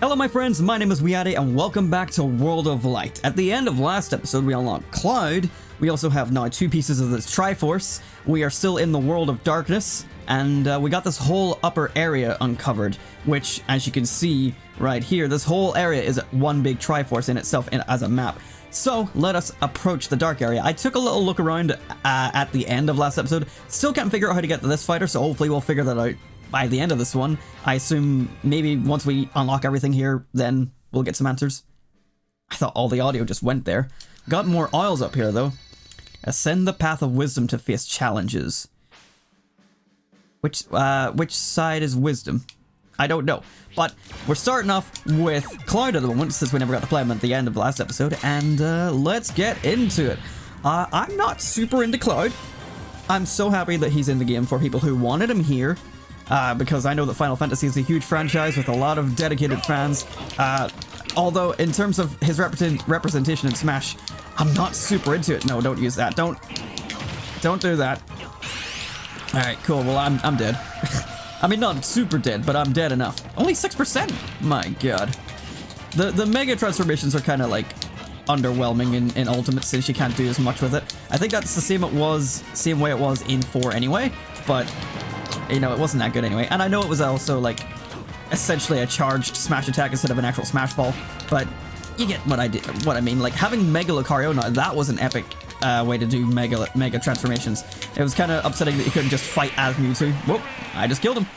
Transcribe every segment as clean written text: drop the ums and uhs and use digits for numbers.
Hello my friends, my name is WeeAddy and welcome back to World of Light. At the end of last episode we unlocked Cloud, we also have now 2 pieces of this Triforce, we are still in the World of Darkness, and we got this whole upper area uncovered, which as you can see right here, this whole area is one big Triforce in itself as a map. So let us approach the dark area. I took a little look around at the end of last episode, still can't figure out how to get to this fighter, so hopefully we'll figure that out by the end of this one. I assume maybe once we unlock everything here, then we'll get some answers. I thought all the audio just went there. Got more oils up here though. Ascend the path of wisdom to face challenges. Which side is wisdom? I don't know. But we're starting off with Cloud at the moment, since we never got to play him at the end of the last episode, and let's get into it. I'm not super into Cloud. I'm so happy that he's in the game for people who wanted him here. Because I know that Final Fantasy is a huge franchise with a lot of dedicated fans. Although, in terms of his representation in Smash, I'm not super into it. No, don't use that. Don't do that. Alright, cool. Well, I'm dead. I mean, not super dead, but I'm dead enough. Only 6%? My god. The Mega transformations are kind of, like, underwhelming in Ultimate, since you can't do as much with it. I think that's the same way it was in 4 anyway, but you know, it wasn't that good anyway. And I know it was also, like, essentially a charged smash attack instead of an actual smash ball, but you get what I mean. Like, having Mega Lucario now, that was an epic way to do Mega transformations. It was kind of upsetting that you couldn't just fight as Mewtwo. Whoop, I just killed him.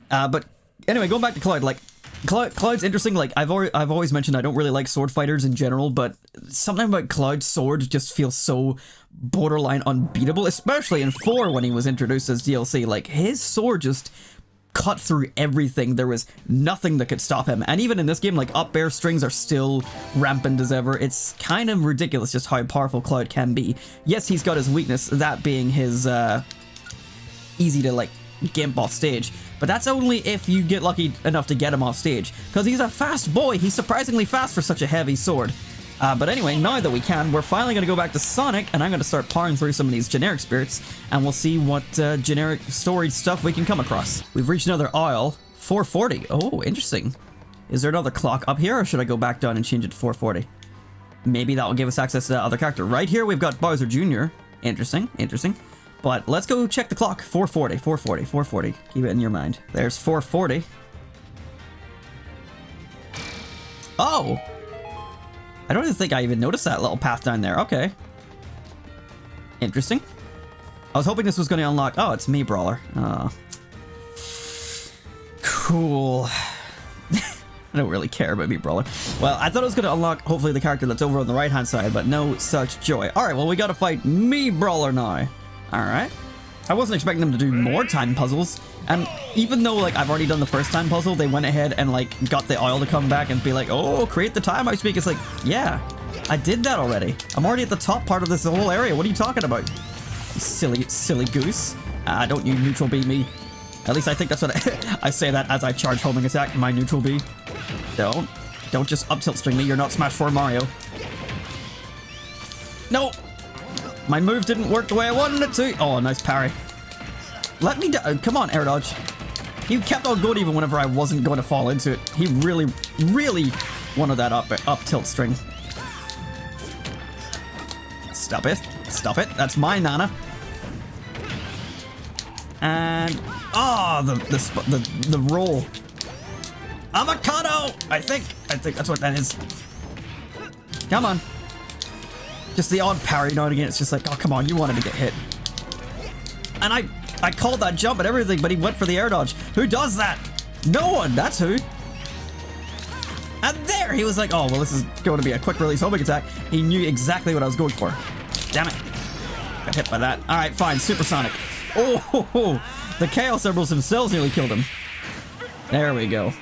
But anyway, going back to Cloud, like, Cloud's interesting. Like, I've always mentioned I don't really like sword fighters in general, but something about Cloud's sword just feels so borderline unbeatable, especially in 4 when he was introduced as DLC. Like, his sword just cut through everything. There was nothing that could stop him. And even in this game, like, up air strings are still rampant as ever. It's kind of ridiculous just how powerful Cloud can be. Yes, he's got his weakness, that being his easy to, like, gimp off stage, but that's only if you get lucky enough to get him off stage, because he's a fast boy. He's surprisingly fast for such a heavy sword. But anyway, now that we can, we're finally going to go back to Sonic, and I'm going to start powering through some of these generic spirits, and we'll see what generic story stuff we can come across. We've reached another aisle, 440. Oh, interesting. Is there another clock up here, or should I go back down and change it to 440? Maybe that will give us access to that other character. Right here, we've got Bowser Jr. Interesting, interesting. But let's go check the clock. 440, 440, 440. Keep it in your mind. There's 440. Oh! I don't even think I even noticed that little path down there. Okay. Interesting. I was hoping this was going to unlock... Oh, it's me, Brawler. Oh. Cool. I don't really care about me, Brawler. Well, I thought it was going to unlock, hopefully, the character that's over on the right-hand side, but no such joy. Alright, well, we got to fight me, Brawler, now. Alright. I wasn't expecting them to do more time puzzles, and even though, like, I've already done the first time puzzle, they went ahead and, like, got the oil to come back and be like, oh, create the time I speak. It's like, yeah, I did that already. I'm already at the top part of this whole area. What are you talking about? You silly goose. Don't you neutral B me. At least I think that's what I say that as I charge homing attack, my neutral B. Don't just up tilt string me. You're not Smash 4 Mario. No! My move didn't work the way I wanted it to. Oh, nice parry. Let me down. Come on, air dodge. He kept on good even whenever I wasn't going to fall into it. He really, really wanted that up tilt string. Stop it. Stop it. That's my Nana. And oh, the roll. Avocado. I think that's what that is. Come on. Just the odd parry now and again. It's just like, oh, come on, you wanted to get hit. And I called that jump and everything, but he went for the air dodge. Who does that? No one, that's who. And there, he was like, oh, well, this is going to be a quick release homing attack. He knew exactly what I was going for. Damn it. Got hit by that. All right, fine, supersonic. Oh, the Chaos Emeralds themselves nearly killed him. There we go.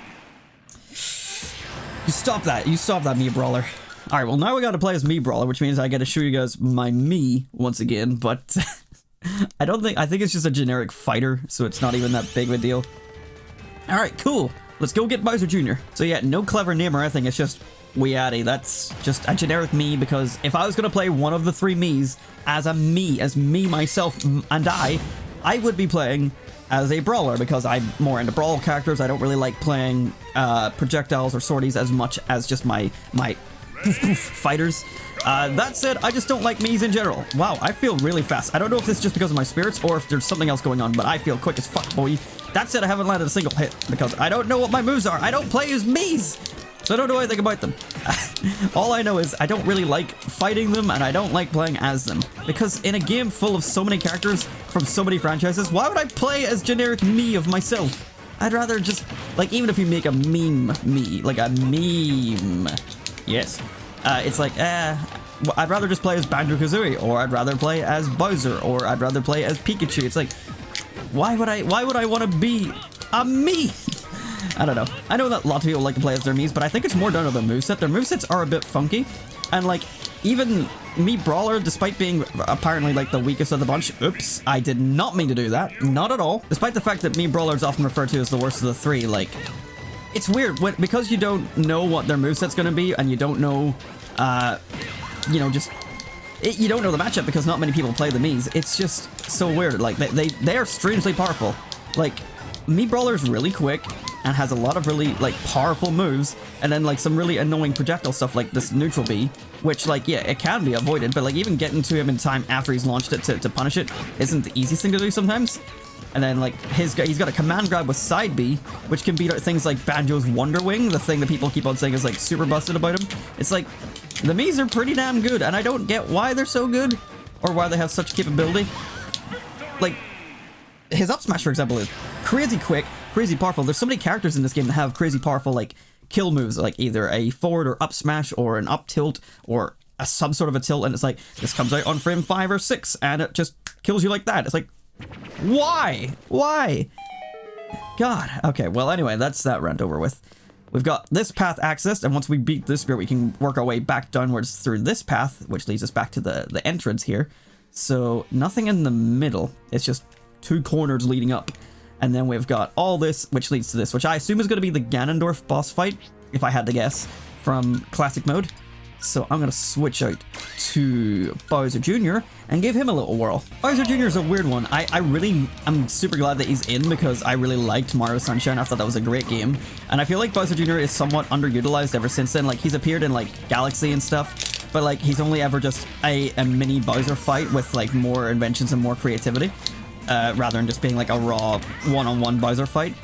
You stop that, me, Brawler. Alright, well now we gotta play as me, Brawler, which means I gotta show you guys my me once again, but I think it's just a generic fighter, so it's not even that big of a deal. Alright, cool. Let's go get Bowser Jr. So yeah, no clever name or anything, it's just WeeAddy. That's just a generic me, because if I was gonna play one of the 3 me's as me myself, and I would be playing as a brawler because I'm more into brawl characters. I don't really like playing projectiles or sorties as much as just my fighters. That said, I just don't like Mii's in general. Wow, I feel really fast. I don't know if this is just because of my spirits or if there's something else going on, but I feel quick as fuck, boy. That said, I haven't landed a single hit because I don't know what my moves are. I don't play as Mii's, so I don't know anything about them. All I know is I don't really like fighting them and I don't like playing as them. Because in a game full of so many characters from so many franchises, why would I play as generic me of myself? I'd rather just, like, even if you make a meme me, like a meme, yes, it's like, I'd rather just play as Banjo-Kazooie, or I'd rather play as Bowser, or I'd rather play as Pikachu. It's like, why would I want to be a me? I don't know. I know that lots of people like to play as their Miis, but I think it's more down to the moveset. Their movesets are a bit funky, and like, even Mii Brawler, despite being apparently like the weakest of the bunch, oops, I did not mean to do that, not at all. Despite the fact that Mii Brawler is often referred to as the worst of the three, like, it's weird, because you don't know what their moveset's gonna be, and you don't know, you know, you don't know the matchup because not many people play the Miis. It's just so weird. Like, they are strangely powerful. Like, Mii Brawler is really quick and has a lot of really, like, powerful moves, and then, like, some really annoying projectile stuff like this neutral B, which, like, yeah, it can be avoided, but, like, even getting to him in time after he's launched it to punish it isn't the easiest thing to do sometimes. And then, like, he's got a command grab with side B, which can beat out things like Banjo's Wonder Wing, the thing that people keep on saying is, like, super busted about him. It's like, the Miis are pretty damn good, and I don't get why they're so good, or why they have such capability. Like, his up smash, for example, is crazy quick, crazy powerful. There's so many characters in this game that have crazy powerful, like, kill moves, like either a forward or up smash, or an up tilt, or some sort of a tilt, and it's like, this comes out on frame 5 or 6, and it just kills you like that. It's like, why? Why? God. Okay, well, anyway, that's that rant over with. We've got this path accessed, and once we beat this spirit, we can work our way back downwards through this path, which leads us back to the entrance here. So, nothing in the middle. It's just 2 corners leading up. And then we've got all this, which leads to this, which I assume is going to be the Ganondorf boss fight, if I had to guess, from classic mode. So I'm going to switch out to Bowser Jr. and give him a little whirl. Bowser Jr. is a weird one. I'm super glad that he's in because I really liked Mario Sunshine. I thought that was a great game. And I feel like Bowser Jr. is somewhat underutilized ever since then. Like, he's appeared in, like, Galaxy and stuff, but, like, he's only ever just a mini Bowser fight with, like, more inventions and more creativity, rather than just being, like, a raw one-on-one Bowser fight.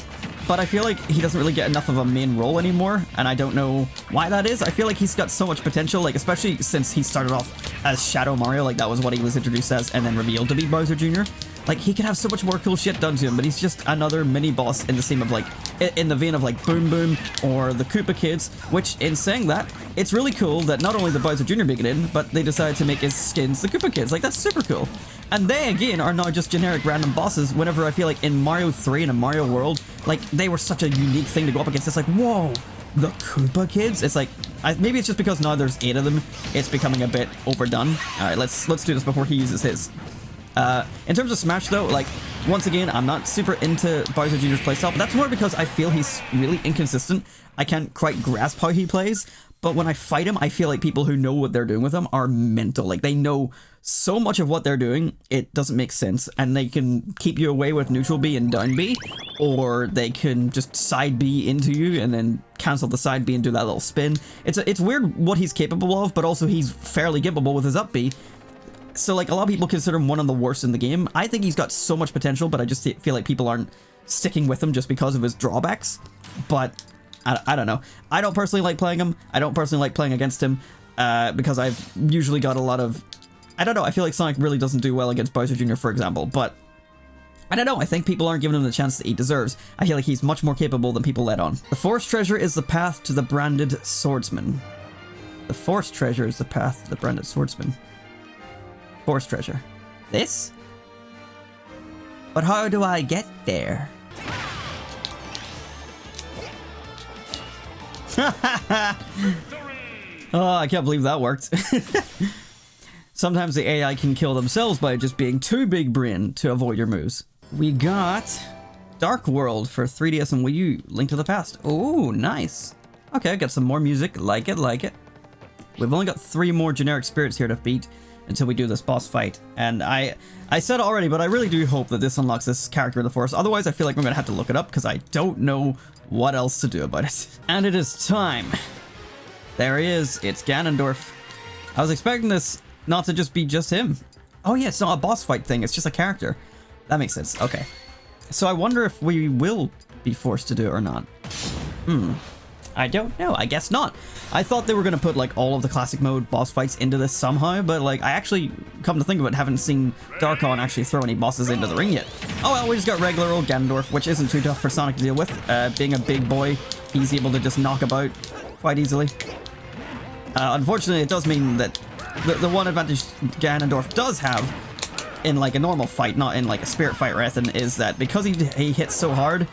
But I feel like he doesn't really get enough of a main role anymore, and I don't know why that is. I feel like he's got so much potential, like, especially since he started off as Shadow Mario, like, that was what he was introduced as, and then revealed to be Bowser Jr. Like, he could have so much more cool shit done to him, but he's just another mini-boss in the same of, like, in the vein of, like, Boom Boom or the Koopa Kids, which, in saying that, it's really cool that not only the Bowser Jr. make it in, but they decided to make his skins the Koopa Kids. Like, that's super cool. And they, again, are not just generic random bosses, whenever I feel like in Mario 3 and in Mario World, like, they were such a unique thing to go up against. It's like, whoa, the Koopa Kids? It's like, maybe it's just because now there's 8 of them, it's becoming a bit overdone. Alright, let's do this before he uses his. In terms of Smash, though, like, once again, I'm not super into Bowser Jr.'s playstyle, but that's more because I feel he's really inconsistent. I can't quite grasp how he plays, but when I fight him, I feel like people who know what they're doing with him are mental. Like, they know so much of what they're doing, it doesn't make sense, and they can keep you away with neutral B and down B, or they can just side B into you and then cancel the side B and do that little spin. It's weird what he's capable of, but also he's fairly capable with his up B. So, like, a lot of people consider him one of the worst in the game. I think he's got so much potential, but I just feel like people aren't sticking with him just because of his drawbacks. But I don't know. I don't personally like playing him. I don't personally like playing against him, because I've usually got a lot of... I don't know, I feel like Sonic really doesn't do well against Bowser Jr., for example, but... I don't know, I think people aren't giving him the chance that he deserves. I feel like he's much more capable than people let on. The Forest Treasure is the path to the Branded Swordsman. The Forest Treasure is the path to the Branded Swordsman. Forest Treasure. This? But how do I get there? Oh, I can't believe that worked. Sometimes the AI can kill themselves by just being too big brain to avoid your moves. We got Dark World for 3DS and Wii U, Link to the Past. Oh, nice. Okay, got some more music. Like it, like it. We've only got 3 more generic spirits here to beat. until we do this boss fight. And I said already, but I really do hope that this unlocks this character in the forest. Otherwise, I feel like I'm going to have to look it up because I don't know what else to do about it. And it is time. There he is. It's Ganondorf. I was expecting this not to just be just him. Oh yeah, it's not a boss fight thing. It's just a character. That makes sense. Okay. So I wonder if we will be forced to do it or not. I don't know. I guess not. I thought they were going to put like all of the classic mode boss fights into this somehow, but like I actually, come to think of it, haven't seen Darkon actually throw any bosses into the ring yet. Oh well, we just got regular old Ganondorf, which isn't too tough for Sonic to deal with. Being a big boy, he's able to just knock about quite easily. Unfortunately, it does mean that the one advantage Ganondorf does have in like a normal fight, not in like a spirit fight or anything, is that because he hits so hard,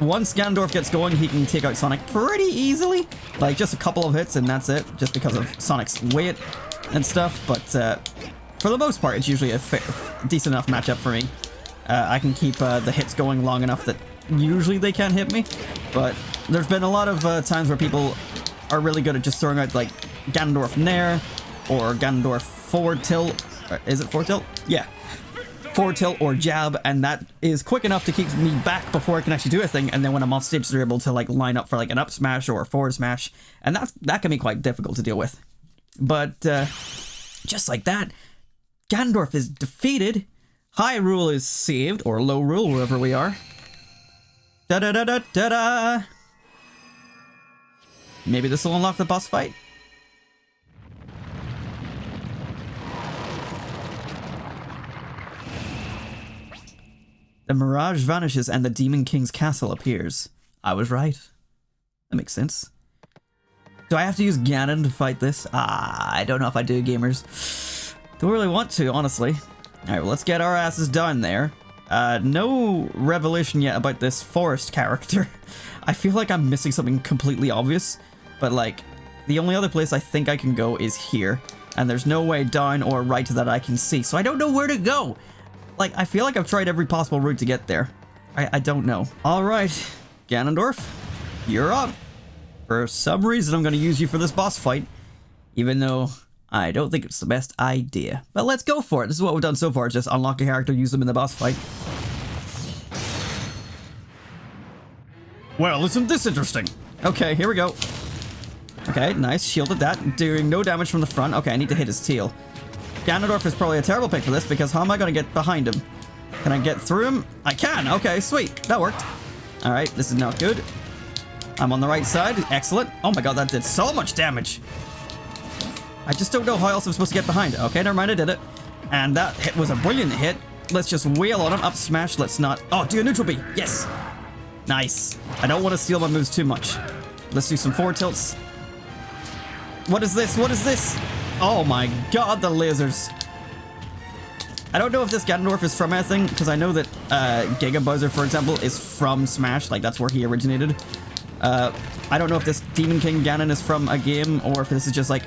once Ganondorf gets going, he can take out Sonic pretty easily. Like just a couple of hits and that's it, just because of Sonic's weight and stuff. But for the most part, it's usually a decent enough matchup for me. I can keep the hits going long enough that usually they can't hit me. But there's been a lot of times where people are really good at just throwing out like Ganondorf Nair or Ganondorf forward tilt. Is it forward tilt? Yeah. Forward tilt or jab, and that is quick enough to keep me back before I can actually do a thing. And then when I'm off stage, they're able to like line up for like an up smash or a forward smash, and that can be quite difficult to deal with. But just like that, Ganondorf is defeated. Hyrule is saved, or low rule, wherever we are. Da da da da da da. Maybe this will unlock the boss fight. The mirage vanishes and the Demon King's castle appears. I was right. That makes sense. Do I have to use Ganon to fight this? I don't know if I do, gamers. Don't really want to, honestly. Alright, well, let's get our asses down there. No revelation yet about this forest character. I feel like I'm missing something completely obvious, but like, the only other place I think I can go is here, and there's no way down or right that I can see, so I don't know where to go. Like, I feel like I've tried every possible route to get there. I don't know. Alright, Ganondorf, you're up. For some reason, I'm going to use you for this boss fight, even though I don't think it's the best idea. But let's go for it. This is what we've done so far, just unlock a character, use them in the boss fight. Well, isn't this interesting? Okay, here we go. Okay, nice, shielded that, doing no damage from the front. Okay, I need to hit his tail. Ganondorf is probably a terrible pick for this, because how am I going to get behind him? Can I get through him? I can! Okay, sweet. That worked. Alright, this is not good. I'm on the right side. Excellent. Oh my god, that did so much damage. I just don't know how else I'm supposed to get behind it. Okay, never mind, I did it. And that hit was a brilliant hit. Let's just wail on him. Up smash. Let's not... Oh, do a neutral B. Yes. Nice. I don't want to steal my moves too much. Let's do some forward tilts. What is this? What is this? Oh my god, the lasers. I don't know if this Ganondorf is from anything, because I know that Giga Bowser, for example, is from Smash. Like, that's where he originated. I don't know if this Demon King Ganon is from a game, or if this is just like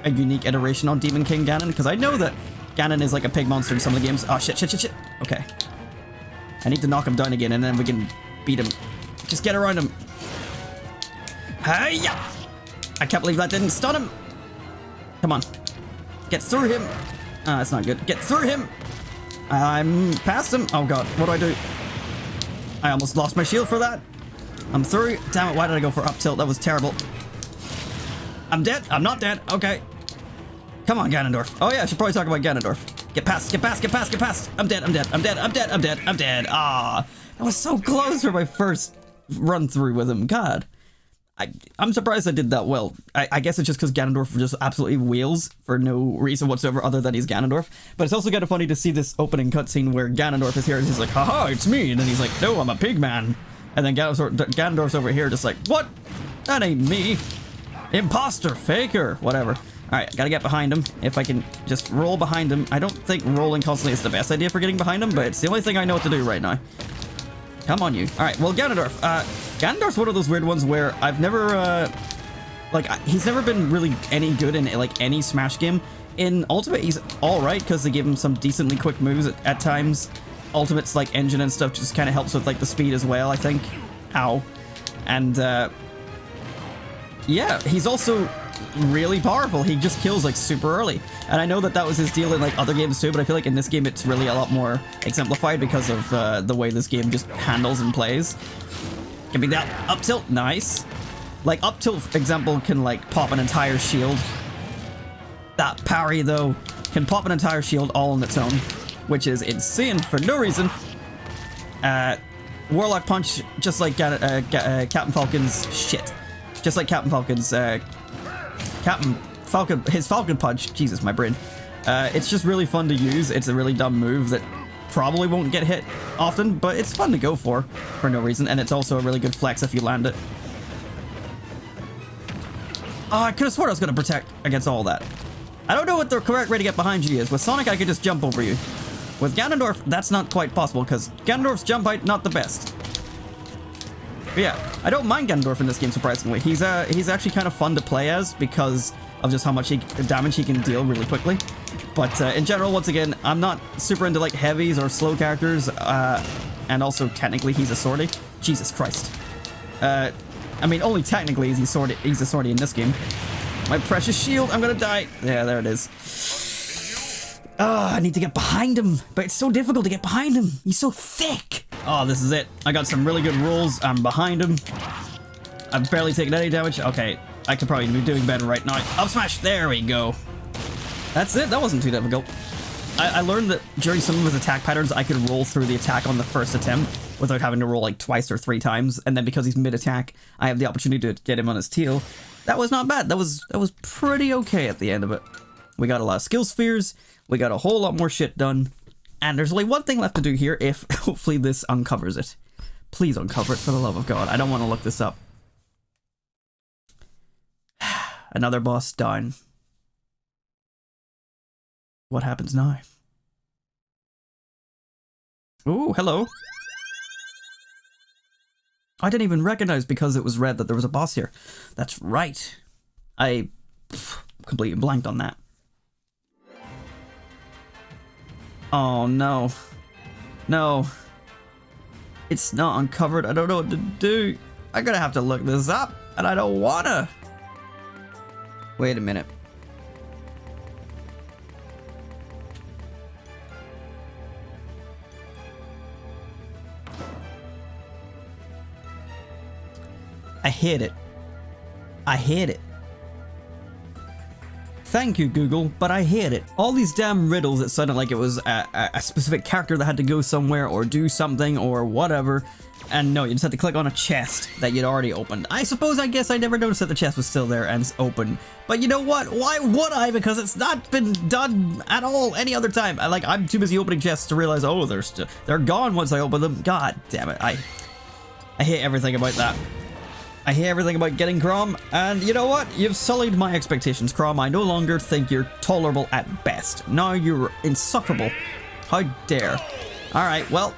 a unique iteration on Demon King Ganon, because I know that Ganon is like a pig monster in some of the games. Oh, shit, shit, shit, shit. Okay. I need to knock him down again, and then we can beat him. Just get around him. Hi-ya! I can't believe that didn't stun him. Come on. Get through him. That's not good. Get through him. I'm past him. Oh god, what do I do? I almost lost my shield for that. I'm through. Damn it, why did I go for up tilt? That was terrible. I'm dead. I'm not dead. Okay. Come on, Ganondorf. Oh yeah, I should probably talk about Ganondorf. Get past, get past, get past, get past. I'm dead, I'm dead, I'm dead, I'm dead, I'm dead, I'm dead. Ah, that was so close for my first run through with him. God. I'm surprised I did that well. I guess it's just because Ganondorf just absolutely wails for no reason whatsoever other than he's Ganondorf. But it's also kind of funny to see this opening cutscene where Ganondorf is here and he's like, haha, it's me. And then he's like, no, I'm a pig man. And then Ganondorf's over here just like, what? That ain't me. Imposter, faker, whatever. Alright, gotta get behind him. If I can just roll behind him. I don't think rolling constantly is the best idea for getting behind him, but it's the only thing I know what to do right now. Come on, you. Alright, well, Ganondorf. Ganondorf's one of those weird ones where I've never, he's never been really any good in, like, any Smash game. In Ultimate, he's alright, because they give him some decently quick moves at times. Ultimate's, like, engine and stuff just kind of helps with, like, the speed as well, I think. Ow. And, yeah, he's also really powerful. He just kills like super early. And I know that that was his deal in like other games too, but I feel like in this game it's really a lot more exemplified because of the way this game just handles and plays. Give me that up tilt. Nice. Like up tilt, for example, can like pop an entire shield. That parry though can pop an entire shield all on its own, which is insane for no reason. Warlock Punch, just like Captain Falcon's shit. Just like Captain Falcon's his Falcon Punch. Jesus, my brain. It's just really fun to use. It's a really dumb move that probably won't get hit often, but it's fun to go for no reason, and it's also a really good flex if you land it. Oh, I could have sworn I was going to protect against all that. I don't know what the correct way to get behind you is. With Sonic, I could just jump over you. With Ganondorf, that's not quite possible, because Ganondorf's jump height, not the best. But yeah, I don't mind Ganondorf in this game, surprisingly. He's actually kind of fun to play as, because of just how much damage he can deal really quickly. But in general, once again, I'm not super into like heavies or slow characters, and also technically he's a swordy. Jesus Christ. I mean, only technically is he's a swordy in this game. My precious shield, I'm gonna die. Yeah, there it is. Oh, I need to get behind him, but it's so difficult to get behind him. He's so thick. Oh, this is it. I got some really good rolls. I'm behind him. I've barely taken any damage. Okay, I could probably be doing better right now. Up smash, there we go. That's it, that wasn't too difficult. I learned that during some of his attack patterns, I could roll through the attack on the first attempt without having to roll like twice or 3 times. And then because he's mid-attack, I have the opportunity to get him on his tail. That was not bad. That was pretty okay at the end of it. We got a lot of skill spheres. We got a whole lot more shit done. And there's only one thing left to do here if hopefully this uncovers it. Please uncover it for the love of God. I don't want to look this up. Another boss down. What happens now? Oh, hello. I didn't even recognize because it was red that there was a boss here. That's right. I completely blanked on that. Oh, no. No. It's not uncovered. I don't know what to do. I'm gonna have to look this up, and I don't wanna. Wait a minute. I hate it. I hate it. Thank you, Google, but I hate it. All these damn riddles that sounded like it was a specific character that had to go somewhere or do something or whatever. And no, you just had to click on a chest that you'd already opened. I guess I never noticed that the chest was still there and open. But you know what? Why would I? Because it's not been done at all any other time. I'm too busy opening chests to realize, oh, they're gone once I open them. God damn it. I hate everything about that. I hate everything about getting Crom, and you know what? You've sullied my expectations, Crom. I no longer think you're tolerable at best. Now you're insufferable. How dare. Alright, well,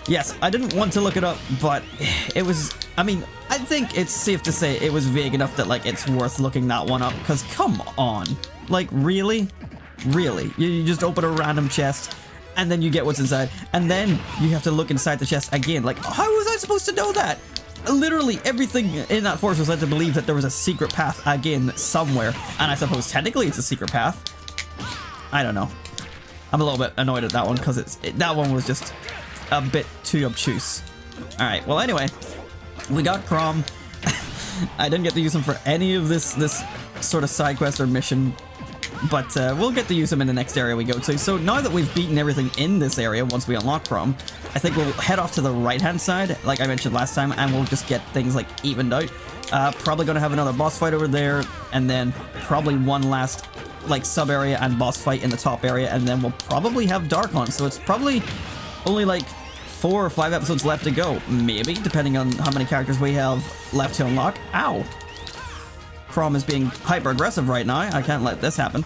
yes, I didn't want to look it up, but it was, I mean, I think it's safe to say it was vague enough that, like, it's worth looking that one up, because come on. Like, really? Really? You just open a random chest, and then you get what's inside, and then you have to look inside the chest again. Like, how was I supposed to know that? Literally everything in that forest was led to believe that there was a secret path again somewhere, and I suppose technically it's a secret path. I don't know. I'm a little bit annoyed at that one because that one was just a bit too obtuse. All right. Well, anyway, we got Crom. I didn't get to use him for any of this sort of side quest or mission, but we'll get to use him in the next area we go to. So now that we've beaten everything in this area, once we unlock Crom, I think we'll head off to the right-hand side, like I mentioned last time, and we'll just get things, like, evened out. Probably going to have another boss fight over there, and then probably one last, like, sub-area and boss fight in the top area, and then we'll probably have Dark on. So it's probably only, like, 4 or 5 episodes left to go, maybe, depending on how many characters we have left to unlock. Ow! Crom is being hyper-aggressive right now. I can't let this happen.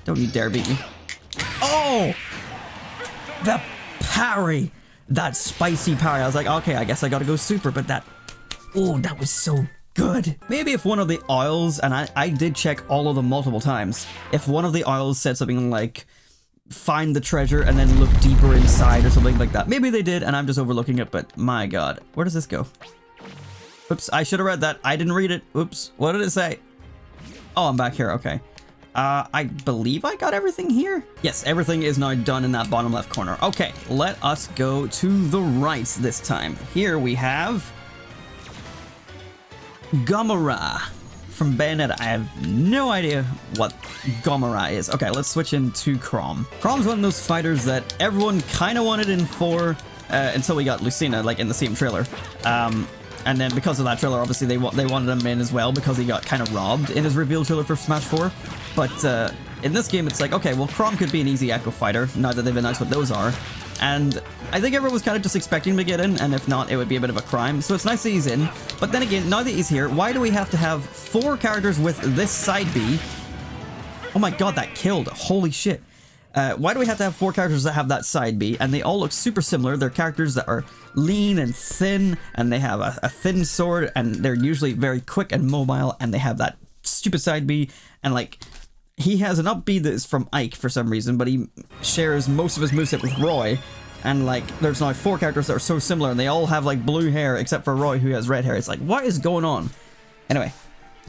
Don't you dare beat me. Oh! The parry! That spicy parry. I was like, okay, I guess I gotta go super, but that... Oh, that was so good. Maybe if one of the owls, and I did check all of them multiple times, if one of the owls said something like, find the treasure and then look deeper inside or something like that. Maybe they did, and I'm just overlooking it, but my god. Where does this go? Oops, I should have read that. I didn't read it. Oops, what did it say? Oh, I'm back here. Okay. I believe I got everything here. Yes, everything is now done in that bottom left corner. Okay, let us go to the right this time. Here we have Gomora from Bayonetta. I have no idea what Gomora is. Okay, let's switch into Chrom. Chrom's one of those fighters that everyone kind of wanted in 4 until we got Lucina, like in the same trailer. And then because of that trailer, obviously they wanted him in as well because he got kind of robbed in his reveal trailer for Smash 4. But in this game, it's like, okay, well, Chrom could be an easy Echo fighter now that they've announced what those are. And I think everyone was kind of just expecting him to get in, and if not, it would be a bit of a crime. So it's nice that he's in. But then again, now that he's here, why do we have to have 4 characters with this side B? Oh my god, that killed. Holy shit. Why do we have to have 4 characters that have that side B? And they all look super similar. They're characters that are lean and thin, and they have a thin sword, and they're usually very quick and mobile, and they have that stupid side B. And like, he has an up B that is from Ike for some reason, but he shares most of his moveset with Roy. And like, there's now 4 characters that are so similar, and they all have like blue hair, except for Roy, who has red hair. It's like, what is going on? Anyway,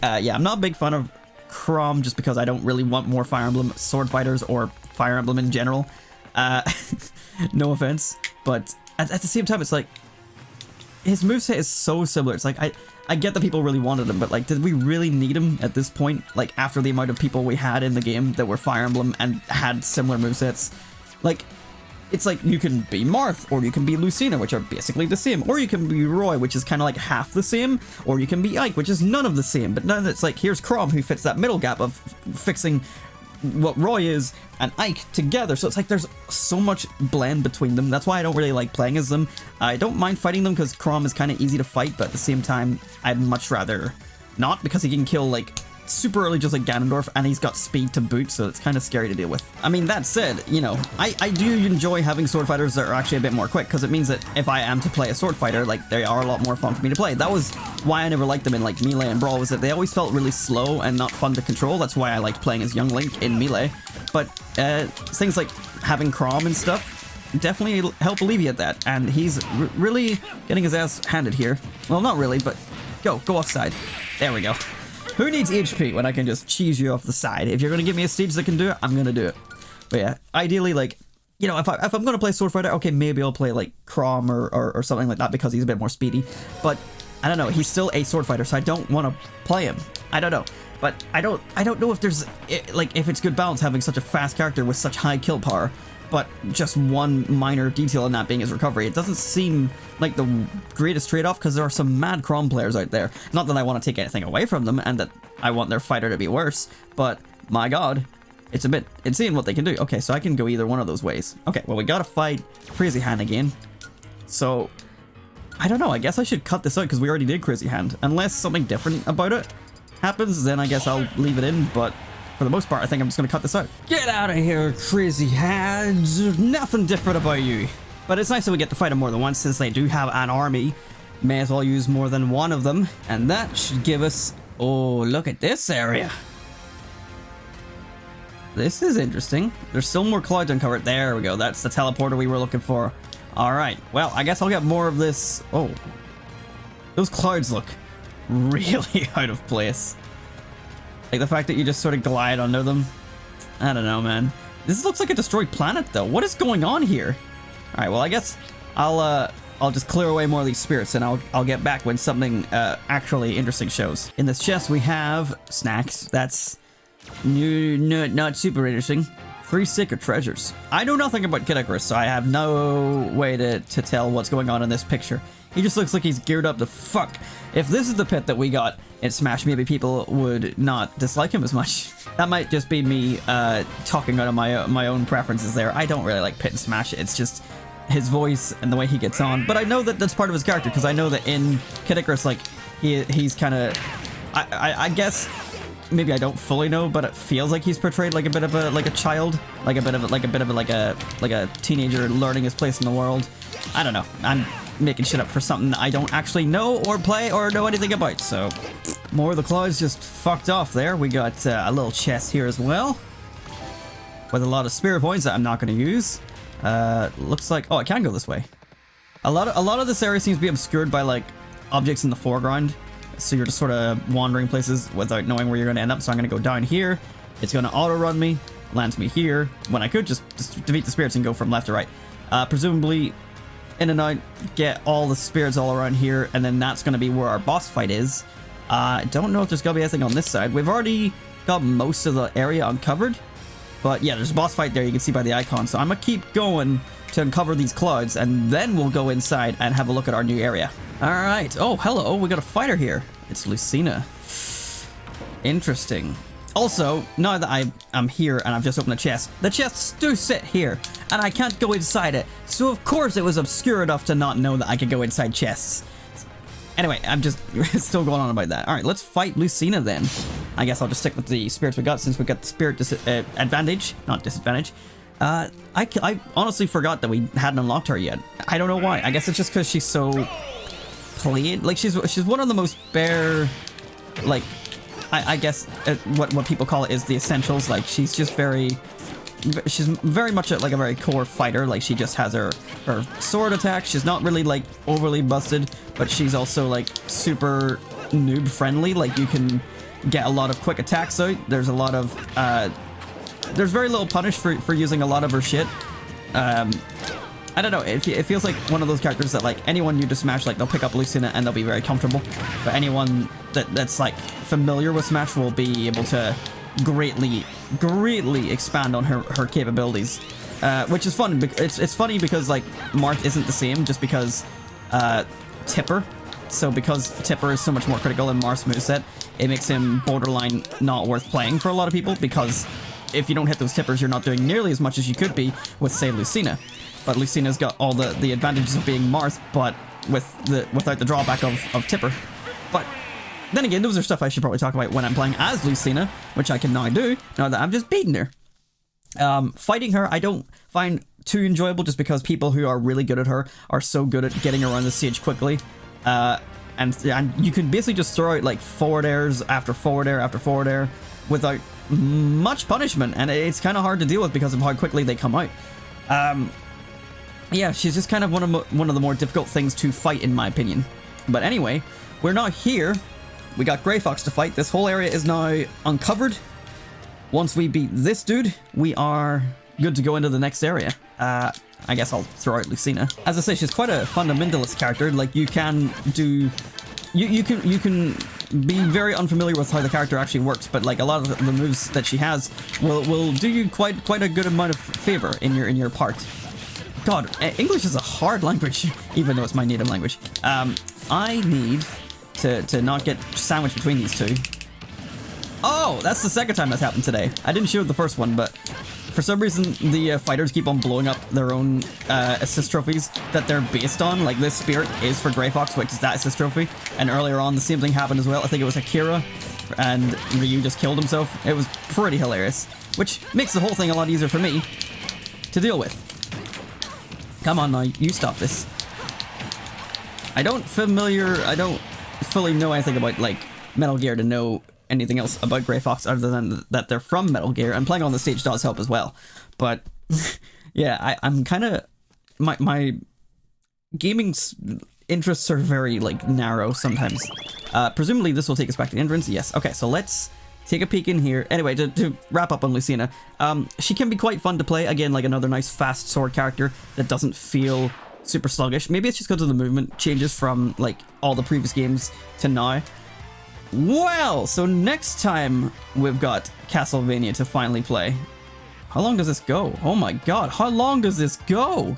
yeah, I'm not a big fan of Chrom just because I don't really want more Fire Emblem sword fighters or Fire Emblem in general. No offense, but at the same time, it's like, his moveset is so similar. It's like, I get that people really wanted him, but like, did we really need him at this point? Like, after the amount of people we had in the game that were Fire Emblem and had similar movesets? Like, it's like, you can be Marth, or you can be Lucina, which are basically the same, or you can be Roy, which is kind of like half the same, or you can be Ike, which is none of the same. But now it's like, here's Chrom, who fits that middle gap of fixing what Roy is and Ike together. So it's like, there's so much blend between them. That's why I don't really like playing as them. I don't mind fighting them because Chrom is kind of easy to fight, but at the same time, I'd much rather not, because he can kill like super early just like Ganondorf, and he's got speed to boot, so it's kind of scary to deal with. I mean, that said, you know, I do enjoy having sword fighters that are actually a bit more quick, because it means that if I am to play a sword fighter, like, they are a lot more fun for me to play. That was why I never liked them in like Melee and Brawl, was that they always felt really slow and not fun to control. That's why I liked playing as Young Link in Melee. But things like having Chrom and stuff definitely help alleviate that, and he's really getting his ass handed here. Well, not really, but go offside. There we go. Who needs HP when I can just cheese you off the side? If you're going to give me a stage that can do it, I'm going to do it. But yeah, ideally, like, you know, if I'm going to play Sword Fighter, okay, maybe I'll play, like, Chrom or something like that, because he's a bit more speedy. But, I don't know, he's still a Sword Fighter, so I don't want to play him. I don't know. But I don't know if there's, like, if it's good balance having such a fast character with such high kill power, but just one minor detail in that being his recovery. It doesn't seem like the greatest trade-off, because there are some mad Chrom players out there. Not that I want to take anything away from them, and that I want their fighter to be worse, but my god, it's a bit insane what they can do. Okay, so I can go either one of those ways. Okay, well, we gotta fight Crazy Hand again. So, I don't know, I guess I should cut this out, because we already did Crazy Hand. Unless something different about it happens, then I guess I'll leave it in, but for the most part, I think I'm just gonna cut this out. Get out of here, Crazy Hands! Nothing different about you. But it's nice that we get to fight them more than once, since they do have an army. May as well use more than one of them. And that should give us... Oh, look at this area. This is interesting. There's still more clouds uncovered. There we go. That's the teleporter we were looking for. Alright. Well, I guess I'll get more of this. Oh. Those clouds look really out of place. Like the fact that you just sort of glide under them. I don't know, man. This looks like a destroyed planet, though. What is going on here? Alright, well, I guess I'll just clear away more of these spirits, and I'll get back when something actually interesting shows. In this chest, we have snacks. That's not super interesting. 3 sacred treasures. I know nothing about Kid Icarus, so I have no way to tell what's going on in this picture. He just looks like he's geared up to fuck. If this is the pit that we got in Smash, maybe people would not dislike him as much. That might just be me talking out of my own preferences there. I don't really like Pit and Smash. It's just his voice and the way he gets on. But I know that that's part of his character, because I know that in Kid Icarus, like, he's kind of... I guess... Maybe I don't fully know, but it feels like he's portrayed like a bit of a child, like a teenager learning his place in the world. I don't know. I'm making shit up for something I don't actually know or play or know anything about. So more of the clouds just fucked off there. We got a little chest here as well with a lot of spirit points that I'm not going to use. Looks like, oh, I can go this way. A lot of this area seems to be obscured by like objects in the foreground. so you're just sort of wandering places without knowing where you're going to end up. So I'm going to go down here. It's going to auto-run me, lands me here, when I could just defeat the spirits and go from left to right. Presumably, in and out, get all the spirits all around here, and then that's going to be where our boss fight is. I don't know if there's going to be anything on this side. We've already got most of the area uncovered, but yeah, there's a boss fight there, you can see by the icon. So I'm going to keep going to uncover these clouds, and then we'll go inside and have a look at our new area. Alright, oh, hello, we got a fighter here. It's Lucina. Interesting. Also, now that I'm here and I've just opened a chest, the chests do sit here, and I can't go inside it, so of course it was obscure enough to not know that I could go inside chests. Anyway, I'm just still going on about that. Alright, let's fight Lucina then. I guess I'll just stick with the spirits we got, since we got the spirit advantage, not disadvantage. I honestly forgot that we hadn't unlocked her yet. I don't know why. I guess it's just because she's so played. Like, she's one of the most bare, like, I guess what people call it is the essentials. Like, she's very much like a very core fighter. Like, she just has her sword attack. She's not really like overly busted, but she's also like super noob friendly. Like, you can get a lot of quick attacks out. There's a lot of there's very little punish for using a lot of her shit. I don't know, it feels like one of those characters that, like, anyone you just smash, like, they'll pick up Lucina and they'll be very comfortable. But anyone that's like familiar with Smash will be able to greatly expand on her capabilities, which is fun. It's funny because, like, Marth isn't the same just because Tipper. So because Tipper is so much more critical in Marth's moveset, it makes him borderline not worth playing for a lot of people, because if you don't hit those Tippers, you're not doing nearly as much as you could be with, say, Lucina. But Lucina's got all the advantages of being Marth, but without the drawback of Tipper. But then again, those are stuff I should probably talk about when I'm playing as Lucina, which I can now do, now that I've just beaten her. Fighting her, I don't find too enjoyable, just because people who are really good at her are so good at getting around the stage quickly. And you can basically just throw out, like, forward airs after forward air after forward air without much punishment, and it's kind of hard to deal with because of how quickly they come out. Yeah, she's just kind of one of the more difficult things to fight, in my opinion. But anyway, we're now here. We got Grey Fox to fight. This whole area is now uncovered. Once we beat this dude, we are good to go into the next area. I guess I'll throw out Lucina. As I say, she's quite a fundamentalist character. Like, you can do... You can be very unfamiliar with how the character actually works, but, like, a lot of the moves that she has will do you quite a good amount of favor in your part. God, English is a hard language, even though it's my native language. I need to not get sandwiched between these two. Oh, that's the second time that's happened today. I didn't show the first one, but for some reason the fighters keep on blowing up their own assist trophies that they're based on. Like, this spirit is for Grey Fox, which is that assist trophy. And earlier on, the same thing happened as well. I think it was Akira, and Ryu just killed himself. It was pretty hilarious, which makes the whole thing a lot easier for me to deal with. Come on now, you stop this. I don't fully know anything about, like, Metal Gear to know anything else about Grey Fox other than that they're from Metal Gear, and playing on the stage does help as well. But yeah, I'm kind of my gaming interests are very, like, narrow sometimes. Presumably this will take us back to the entrance. Yes. Okay, so let's take a peek in here. Anyway, to wrap up on Lucina, she can be quite fun to play. Again, like, another nice fast sword character that doesn't feel super sluggish. Maybe it's just because of the movement changes from, like, all the previous games to now. Well, so next time we've got Castlevania to finally play. How long does this go? Oh my god, how long does this go?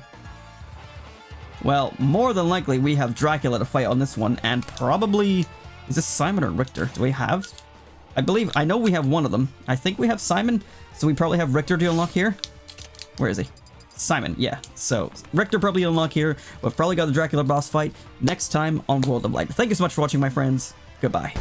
Well, more than likely we have Dracula to fight on this one, and probably... Is this Simon or Richter? Do we have... I know we have one of them. I think we have Simon, so we probably have Richter to unlock here. Where is he? Simon, yeah. So, Richter probably unlock here. We've probably got the Dracula boss fight next time on World of Light. Thank you so much for watching, my friends. Goodbye.